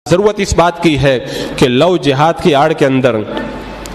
ضرورت اس بات کی ہے کہ لو جہاد کی آڑ کے اندر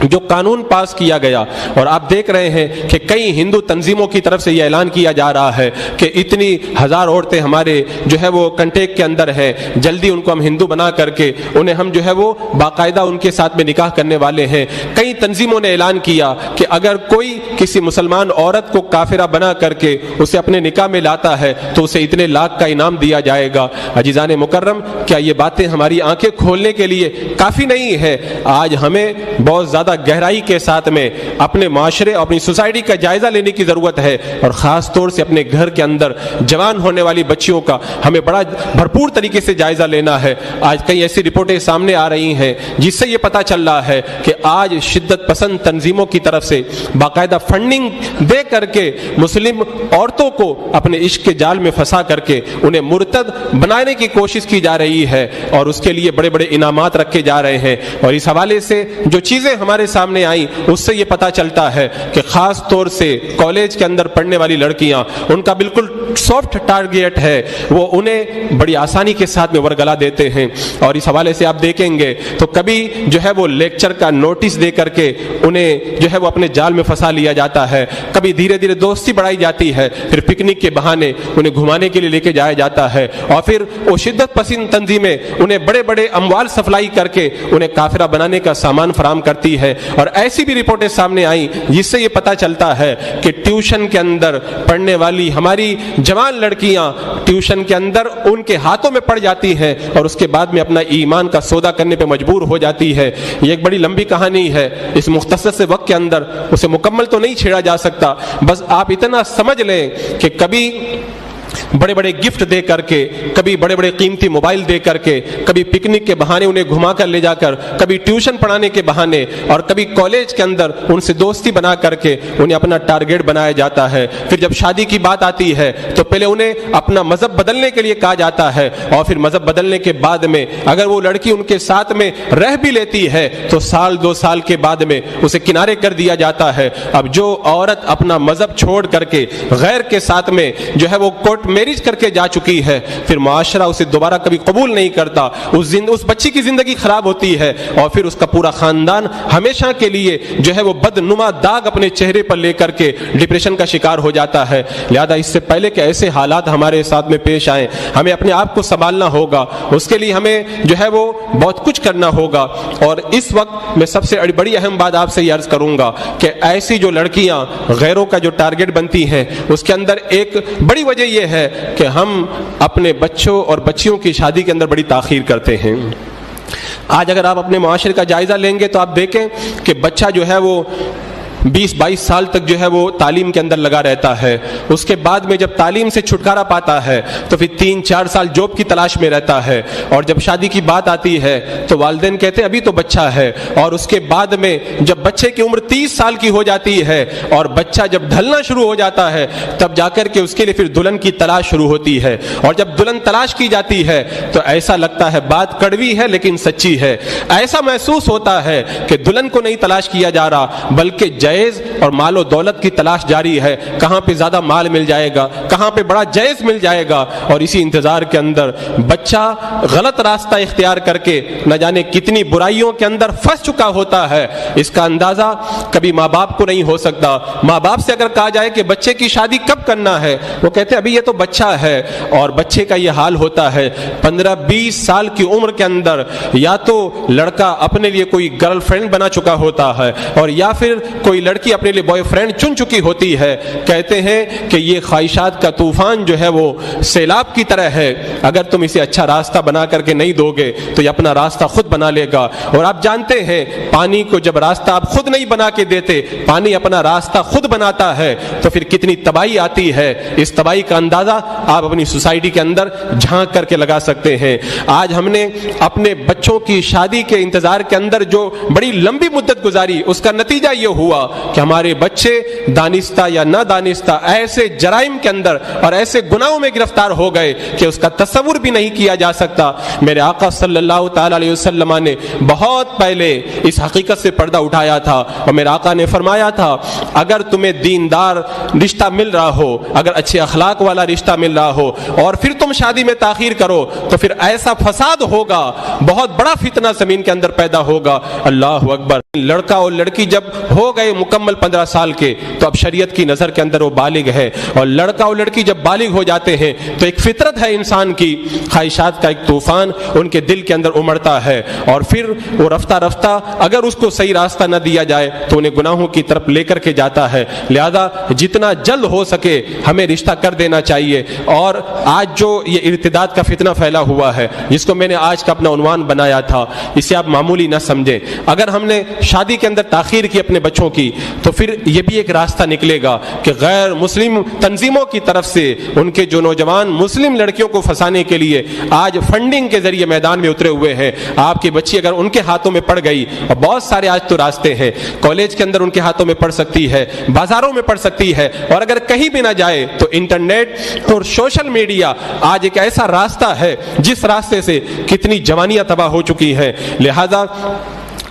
جو قانون پاس کیا گیا، اور آپ دیکھ رہے ہیں کہ کئی ہندو تنظیموں کی طرف سے یہ اعلان کیا جا رہا ہے کہ اتنی ہزار عورتیں ہمارے جو ہے وہ کنٹیکٹ کے اندر ہیں، جلدی ان کو ہم ہندو بنا کر کے انہیں ہم جو ہے وہ باقاعدہ ان کے ساتھ میں نکاح کرنے والے ہیں۔ کئی تنظیموں نے اعلان کیا کہ اگر کوئی کسی مسلمان عورت کو کافرہ بنا کر کے اسے اپنے نکاح میں لاتا ہے تو اسے اتنے لاکھ کا انعام دیا جائے گا۔ عزیزان مکرم، کیا یہ باتیں ہماری آنکھیں کھولنے کے لیے کافی نہیں ہے؟ آج ہمیں بہت زیادہ گہرائی کے ساتھ میں اپنے معاشرے اور اپنی سوسائٹی کا جائزہ لینے کی ضرورت ہے، اور خاص طور سے اپنے گھر کے اندر جوان ہونے والی بچیوں کا ہمیں بڑا بھرپور طریقے سے جائزہ لینا ہے۔ آج کئی ایسی رپورٹیں سامنے آ رہی ہیں جس سے یہ پتہ چل رہا ہے کہ آج شدت پسند تنظیموں کی طرف سے باقاعدہ فنڈنگ دے کر کے مسلم عورتوں کو اپنے عشق کے جال میں پھنسا کر کے انہیں مرتد بنانے کی کوشش کی جا رہی ہے، اور اس کے لیے بڑے بڑے انعامات رکھے جا رہے ہیں۔ اور اس حوالے سے جو چیزیں ہمارے سامنے آئیں اس سے یہ پتا چلتا ہے کہ خاص طور سے کالج کے اندر پڑھنے والی لڑکیاں، ان کا بالکل سافٹ ٹارگیٹ ہے، وہ انہیں بڑی آسانی کے ساتھ میں ورگلا دیتے ہیں۔ اور اس حوالے سے آپ دیکھیں گے تو کبھی جو ہے وہ لیکچر کا نوٹس دے کر کے انہیں جو ہے وہ اپنے جال میں پھنسا لیا جاتا ہے، کبھی دھیرے دھیرے دوستی بڑھائی جاتی ہے، پھر پکنک کے بہانے انہیں گھمانے کے لیے لے کے جایا جاتا ہے، اور پھر وہ شدت پسند تنظیمیں انہیں بڑے بڑے اموال سپلائی کر کے انہیں کافرہ بنانے کا سامان فراہم کرتی ہے۔ اور ایسی بھی رپورٹیں سامنے آئیں جس سے یہ پتا چلتا ہے کہ ٹیوشن کے اندر پڑھنے والی ہماری جوان لڑکیاں ٹیوشن کے اندر ان کے ہاتھوں میں پڑ جاتی ہیں، اور اس کے بعد میں اپنا ایمان کا سودا کرنے پہ مجبور ہو جاتی ہے۔ یہ ایک بڑی لمبی کہانی ہے، اس مختصر سے وقت کے اندر اسے مکمل تو نہیں چھیڑا جا سکتا، بس آپ اتنا سمجھ لیں کہ کبھی بڑے بڑے گفٹ دے کر کے، کبھی بڑے بڑے قیمتی موبائل دے کر کے، کبھی پکنک کے بہانے انہیں گھما کر لے جا کر، کبھی ٹیوشن پڑھانے کے بہانے، اور کبھی کالج کے اندر ان سے دوستی بنا کر کے انہیں اپنا ٹارگیٹ بنایا جاتا ہے۔ پھر جب شادی کی بات آتی ہے تو پہلے انہیں اپنا مذہب بدلنے کے لیے کہا جاتا ہے، اور پھر مذہب بدلنے کے بعد میں اگر وہ لڑکی ان کے ساتھ میں رہ بھی لیتی ہے تو سال دو سال کے بعد میں اسے کنارے کر دیا جاتا ہے۔ اب جو عورت اپنا مذہب چھوڑ کر کے غیر کے ساتھ میں جو ہے وہ کورٹ میرج کر کے جا چکی ہے، پھر معاشرہ اسے دوبارہ کبھی قبول نہیں کرتا، اس بچی کی زندگی خراب ہوتی ہے، اور پھر اس کا پورا خاندان ہمیشہ کے لیے جو ہے وہ بدنما داغ اپنے چہرے پر لے کر کے ڈپریشن کا شکار ہو جاتا ہے۔ لہذا اس سے پہلے کہ ایسے حالات ہمارے ساتھ میں پیش آئیں، ہمیں اپنے آپ کو سنبھالنا ہوگا، اس کے لیے ہمیں جو ہے وہ بہت کچھ کرنا ہوگا۔ اور اس وقت میں سب سے بڑی اہم بات آپ سے یہ عرض کروں گا کہ ایسی جو لڑکیاں غیروں کا جو ٹارگیٹ بنتی ہیں، اس کے اندر ایک بڑی وجہ یہ ہے کہ ہم اپنے بچوں اور بچیوں کی شادی کے اندر بڑی تاخیر کرتے ہیں۔ آج اگر آپ اپنے معاشرے کا جائزہ لیں گے تو آپ دیکھیں کہ بچہ جو ہے وہ 20-22 سال تک جو ہے وہ تعلیم کے اندر لگا رہتا ہے، اس کے بعد میں جب تعلیم سے چھٹکارا پاتا ہے تو پھر 3-4 سال جاب کی تلاش میں رہتا ہے، اور جب شادی کی بات آتی ہے تو والدین کہتے ہیں ابھی تو بچہ ہے، اور اس کے بعد میں جب بچے کی عمر 30 سال کی ہو جاتی ہے اور بچہ جب ڈھلنا شروع ہو جاتا ہے تب جا کر کے اس کے لیے پھر دلہن کی تلاش شروع ہوتی ہے، اور جب دلہن تلاش کی جاتی ہے تو ایسا لگتا ہے بات کڑوی ہے لیکن سچی ہے، ایسا محسوس ہوتا ہے کہ دلہن کو نہیں تلاش کیا جا رہا بلکہ جائز اور مال و دولت کی تلاش جاری ہے، کہاں پہ زیادہ مال مل جائے گا، کہاں پہ بڑا جائز مل جائے گا، اور اسی انتظار کے اندر بچہ غلط راستہ اختیار کر کے نہ جانے کتنی برائیوں کے اندر پھنس چکا ہوتا ہے۔ اس کا اندازہ کبھی ماں باپ کو نہیں ہو سکتا۔ ماں باپ سے اگر کہا جائے کہ بچے کی شادی کب کرنا ہے، وہ کہتے ہیں ابھی یہ تو بچہ ہے، اور بچے کا یہ حال ہوتا ہے 15-20 سال کی عمر کے اندر یا تو لڑکا اپنے لیے کوئی گرل فرینڈ بنا چکا ہوتا ہے، اور یا پھر کوئی لڑکی اپنے لیے بوائے فرینڈ چن چکی ہوتی ہے۔ کہتے ہیں کہ یہ خواہشات کا طوفان جو ہے وہ سیلاب کی طرح ہے، اگر تم اسے اچھا راستہ بنا کر کے نہیں دو گے تو یہ اپنا راستہ خود بنا لے گا، اور آپ جانتے ہیں پانی کو جب راستہ آپ خود نہیں بنا کے دیتے، پانی اپنا راستہ خود بناتا ہے تو پھر کتنی تباہی آتی ہے۔ اس تباہی کا اندازہ آپ اپنی سوسائٹی کے اندر جھانک کر کے لگا سکتے ہیں۔ آج ہم نے اپنے بچوں کی شادی کے انتظار کے اندر جو بڑی لمبی مدت گزاری، اس کا نتیجہ یہ ہوا کہ ہمارے بچے دانستہ یا نہ دانستہ ایسے جرائم کے اندر اور ایسے گناہوں میں گرفتار ہو گئے کہ اس کا تصور بھی نہیں کیا جا سکتا۔ میرے آقا صلی اللہ تعالی علیہ وسلم نے بہت پہلے اس حقیقت سے پردہ اٹھایا تھا، اور میرے آقا نے فرمایا تھا اگر تمہیں دیندار رشتہ مل رہا ہو، اگر اچھے اخلاق والا رشتہ مل رہا ہو اور پھر تم شادی میں تاخیر کرو تو پھر ایسا فساد ہوگا، بہت بڑا فتنہ زمین کے اندر پیدا ہوگا۔ اللہ اکبر۔ لڑکا اور لڑکی جب ہو گئے مکمل 15 سال کے تو اب شریعت کی نظر کے اندر وہ بالغ ہے، اور لڑکا اور لڑکی جب بالغ ہو جاتے ہیں تو ایک فطرت ہے انسان کی، خواہشات کا ایک طوفان ان کے دل کے اندر امڑتا ہے، اور پھر وہ رفتہ رفتہ اگر اس کو صحیح راستہ نہ دیا جائے تو انہیں گناہوں کی طرف لے کر کے جاتا ہے۔ لہذا جتنا جلد ہو سکے ہمیں رشتہ کر دینا چاہیے۔ اور آج جو یہ ارتداد کا فتنہ پھیلا ہوا ہے جس کو میں نے آج کا اپنا عنوان بنایا تھا، اسے آپ معمولی نہ سمجھیں۔ اگر ہم نے شادی کے اندر تاخیر کی اپنے بچوں کی تو پھر یہ بھی ایک راستہ نکلے گا کہ غیر مسلم تنظیموں کی طرف سے ان کے جو نوجوان مسلم لڑکیوں کو پھنسانے کے لیے آج فنڈنگ کے ذریعے میدان میں اترے ہوئے ہیں، آپ کی بچی اگر ان کے ہاتھوں میں پڑ گئی، اور بہت سارے آج تو راستے ہیں، کالج کے اندر ان کے ہاتھوں میں پڑ سکتی ہے، بازاروں میں پڑ سکتی ہے، اور اگر کہیں بھی نہ جائے تو انٹرنیٹ اور سوشل میڈیا آج ایک ایسا راستہ ہے جس راستے سے کتنی جوانیاں تباہ ہو چکی ہیں۔ لہذا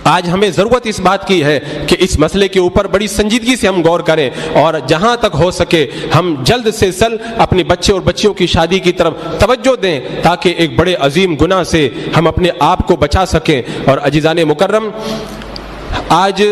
آج ہمیں ضرورت اس بات کی ہے کہ اس مسئلے کے اوپر بڑی سنجیدگی سے ہم غور کریں، اور جہاں تک ہو سکے ہم جلد سے جلد اپنے بچے اور بچیوں کی شادی کی طرف توجہ دیں تاکہ ایک بڑے عظیم گناہ سے ہم اپنے آپ کو بچا سکیں۔ اور عزیزان مکرم، آج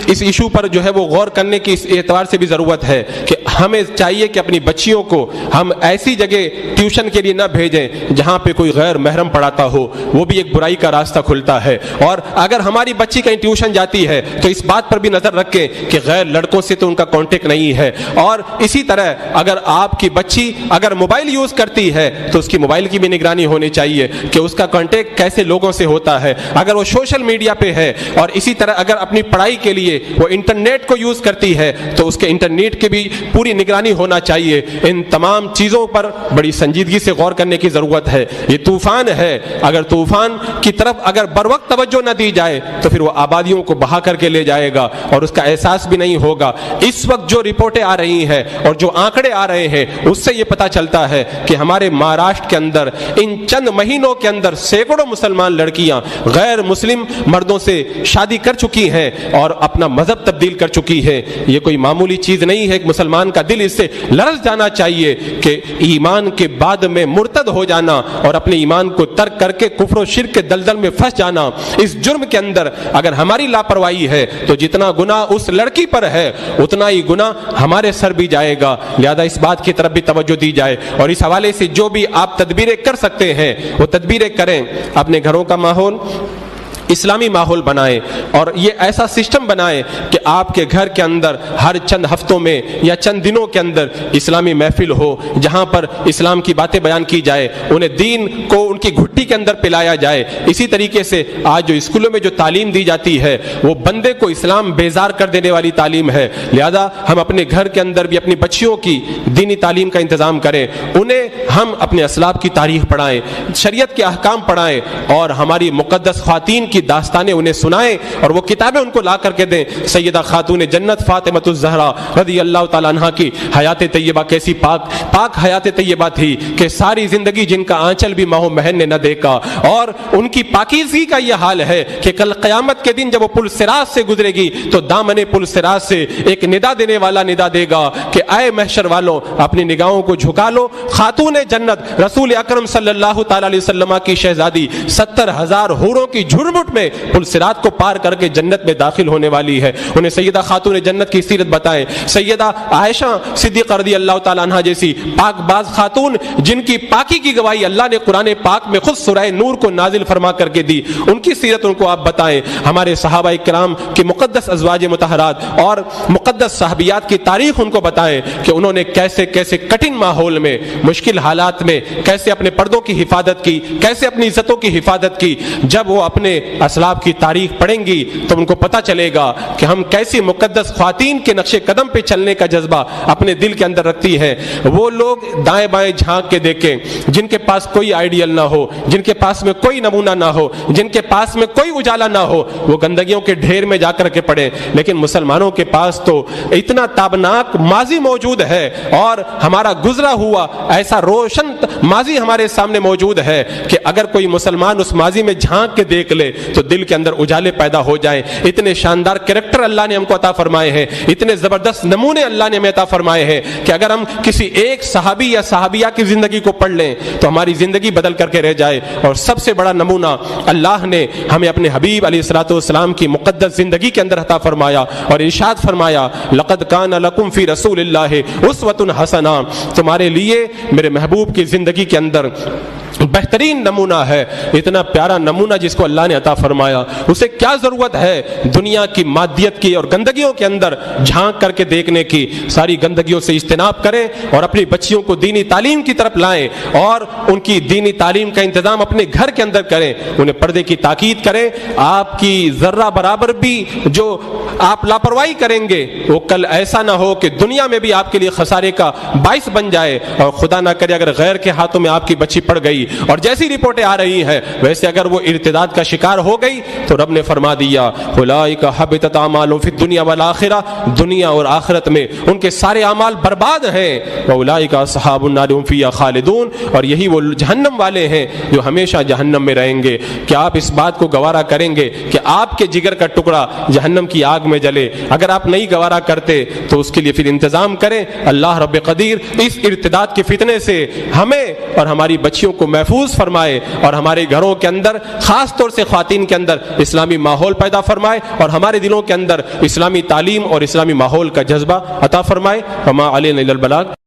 اس ایشو پر جو ہے وہ غور کرنے کی اس اعتبار سے بھی ضرورت ہے کہ ہمیں چاہیے کہ اپنی بچیوں کو ہم ایسی جگہ ٹیوشن کے لیے نہ بھیجیں جہاں پہ کوئی غیر محرم پڑھاتا ہو، وہ بھی ایک برائی کا راستہ کھلتا ہے۔ اور اگر ہماری بچی کہیں ٹیوشن جاتی ہے تو اس بات پر بھی نظر رکھیں کہ غیر لڑکوں سے تو ان کا کانٹیکٹ نہیں ہے۔ اور اسی طرح اگر آپ کی بچی اگر موبائل یوز کرتی ہے تو اس کی موبائل کی بھی نگرانی ہونی چاہیے کہ اس کا کانٹیکٹ کیسے لوگوں سے ہوتا ہے۔ اگر وہ سوشل میڈیا پہ ہے اور اسی طرح اگر اپنی پڑھائی کے لیے وہ انٹرنیٹ کو یوز کرتی ہے تو اس کے انٹرنیٹ کے بھی پوری نگرانی ہونا چاہیے۔ ان تمام چیزوں پر بڑی سنجیدگی سے غور کرنے کی ضرورت ہے۔ یہ طوفان ہے، اگر طوفان کی طرف اگر بروقت توجہ نہ دی جائے تو پھر وہ آبادیوں کو بہا کر کے لے جائے گا اور اس کا احساس بھی نہیں ہوگا۔ اس وقت جو رپورٹیں آ رہی ہیں اور جو آنکڑے آ رہے ہیں اس سے یہ پتہ چلتا ہے کہ ہمارے مہاراشٹر کے اندر ان چند مہینوں کے اندر سینکڑوں مسلمان لڑکیاں غیر مسلم مردوں سے شادی کر چکی ہیں اور اپنا مذہب تبدیل کر چکی ہے۔ یہ کوئی معمولی چیز نہیں ہے، ایک مسلمان کا دل اس سے لرز جانا چاہیے کہ ایمان کے بعد میں مرتد ہو جانا اور اپنے ایمان کو ترک کر کے کفر و شرک کے دلدل میں پھنس جانا، اس جرم کے اندر اگر ہماری لاپرواہی ہے تو جتنا گناہ اس لڑکی پر ہے اتنا ہی گناہ ہمارے سر بھی جائے گا۔ لہذا اس بات کی طرف بھی توجہ دی جائے اور اس حوالے سے جو بھی آپ تدبیریں کر سکتے ہیں وہ تدبیریں کریں۔ اپنے گھروں کا ماحول اسلامی ماحول بنائیں اور یہ ایسا سسٹم بنائیں کہ آپ کے گھر کے اندر ہر چند ہفتوں میں یا چند دنوں کے اندر اسلامی محفل ہو جہاں پر اسلام کی باتیں بیان کی جائے، انہیں دین کو ان کی گھٹی کے اندر پلایا جائے۔ اسی طریقے سے آج جو اسکولوں میں جو تعلیم دی جاتی ہے وہ بندے کو اسلام بیزار کر دینے والی تعلیم ہے۔ لہذا ہم اپنے گھر کے اندر بھی اپنی بچیوں کی دینی تعلیم کا انتظام کریں، انہیں ہم اپنے اسلاف کی تاریخ پڑھائیں، شریعت کے احکام پڑھائیں اور ہماری مقدس خواتین کی داستانیں انہیں سنائیں اور وہ کتابیں ان کو لا کر کے دیں۔ سیدہ خاتون جنت فاطمۃ الزہرا رضی اللہ تعالیٰ عنہا کی حیات طیبہ کیسی پاک حیات طیبہ تھی کہ ساری زندگی جن کا آنچل بھی ماہ و مہن نے نہ دیکھا، اور ان کی پاکیزگی کا یہ حال ہے کہ کل قیامت کے دن جب وہ پل صراط سے گزرے گی تو دامن پل صراط سے ایک ندا دینے والا ندا دے گا کہ اے محشر والوں اپنی نگاہوں کو جھکا لو، خاتون جنت رسول اکرم صلی اللہ تعالیٰ علیہ وسلم کی شہزادی 70,000 حوروں کی جھرمٹ میں پل صراط کو پار کر کے جنت میں داخل ہونے والی ہے۔ انہیں سیدہ خاتون جنت کی سیرت بتائیں۔ سیدہ عائشہ صدیقہ رضی اللہ تعالیٰ عنہ جیسی پاک باز خاتون جن کی پاکی کی گواہی اللہ نے قرآن پاک میں خود سورہ نور کو نازل فرما کر کے دی، ان کی سیرت ان کو آپ بتائیں۔ ہمارے صحابہ کرام کی مقدس ازواج مطہرات اور مقدس صحابیات کی تاریخ ان کو بتائیں کہ انہوں نے کیسے کیسے کٹھن ماحول میں مشکل حالات میں کیسے اپنے پردوں کی حفاظت کی، کیسے اپنی عزتوں کی حفاظت کی۔ جب وہ اپنے اسلاف کی تاریخ پڑھیں گی تو ان کو پتہ چلے گا کہ ہم کیسی مقدس خواتین کے نقش قدم پہ چلنے کا جذبہ اپنے دل کے اندر رکھتی ہیں۔ وہ لوگ دائیں بائیں جھانک کے دیکھیں جن کے پاس کوئی آئیڈیل نہ ہو، جن کے پاس میں کوئی نمونہ نہ ہو، جن کے پاس میں کوئی اجالا نہ ہو، وہ گندگیوں کے ڈھیر میں جا کر کے پڑھیں۔ لیکن مسلمانوں کے پاس تو اتنا تابناک ماضی موجود ہے اور ہمارا گزرا ہوا ایسا روشن ماضی ہمارے سامنے موجود ہے کہ اگر کوئی مسلمان اس ماضی میں جھانک کے دیکھ لے تو دل کے اندر اجالے پیدا ہو جائیں۔ اتنے شاندار کریکٹر اللہ نے ہم کو عطا فرمائے ہیں، اتنے زبردست نمونے اللہ نے ہمیں عطا فرمائے ہیں کہ اگر ہم کسی ایک صحابی یا صحابیہ کی زندگی کو پڑھ لیں تو ہماری زندگی بدل کر کے رہ جائے۔ اور سب سے بڑا نمونہ اللہ نے ہمیں اپنے حبیب علیہ الصلوۃ والسلام کی مقدس زندگی کے اندر عطا فرمایا اور ارشاد فرمایا لقد کان لکم فی رسول اللہ اسوۃ حسنہ، تمہارے لیے میرے محبوب کی زندگی کے اندر بہترین نمونہ ہے۔ اتنا پیارا نمونہ جس کو اللہ نے عطا فرمایا، اسے کیا ضرورت ہے دنیا کی مادیت کی اور گندگیوں کے اندر جھانک کر کے دیکھنے کی؟ ساری گندگیوں سے اجتناب کریں اور اپنی بچیوں کو دینی تعلیم کی طرف لائیں اور ان کی دینی تعلیم کا انتظام اپنے گھر کے اندر کریں، انہیں پردے کی تاکید کریں۔ آپ کی ذرہ برابر بھی جو آپ لاپرواہی کریں گے وہ کل ایسا نہ ہو کہ دنیا میں بھی آپ کے لیے خسارے کا باعث بن جائے، اور خدا نہ کرے اگر غیر کے ہاتھوں میں آپ کی بچی پڑ گئی اور جیسی رپورٹیں آ رہی ہیں ویسے اگر وہ ارتداد کا شکار ہو گئی تو رب نے فرما دیا اولئک حبطت اعمالهم فی الدنیا والآخرہ، دنیا اور آخرت میں ان کے سارے اعمال برباد ہیں۔ واولئک اصحاب النار هم فیہا خالدون، اور یہی وہ جہنم والے ہیں جو ہمیشہ جہنم میں رہیں گے۔ کیا آپ اس بات کو گوارا کریں گے کہ آپ کے جگر کا ٹکڑا جہنم کی آگ میں جلے؟ اگر آپ نہیں گوارا کرتے تو اس کے لیے پھر انتظام کریں۔ اللہ رب قدیر اس ارتداد کے فتنے سے ہمیں اور ہماری بچیوں کو محفوظ فرمائے اور ہمارے گھروں کے اندر خاص طور سے خواتین کے اندر اسلامی ماحول پیدا فرمائے اور ہمارے دلوں کے اندر اسلامی تعلیم اور اسلامی ماحول کا جذبہ عطا فرمائے۔ وما علینا الا البلاغ۔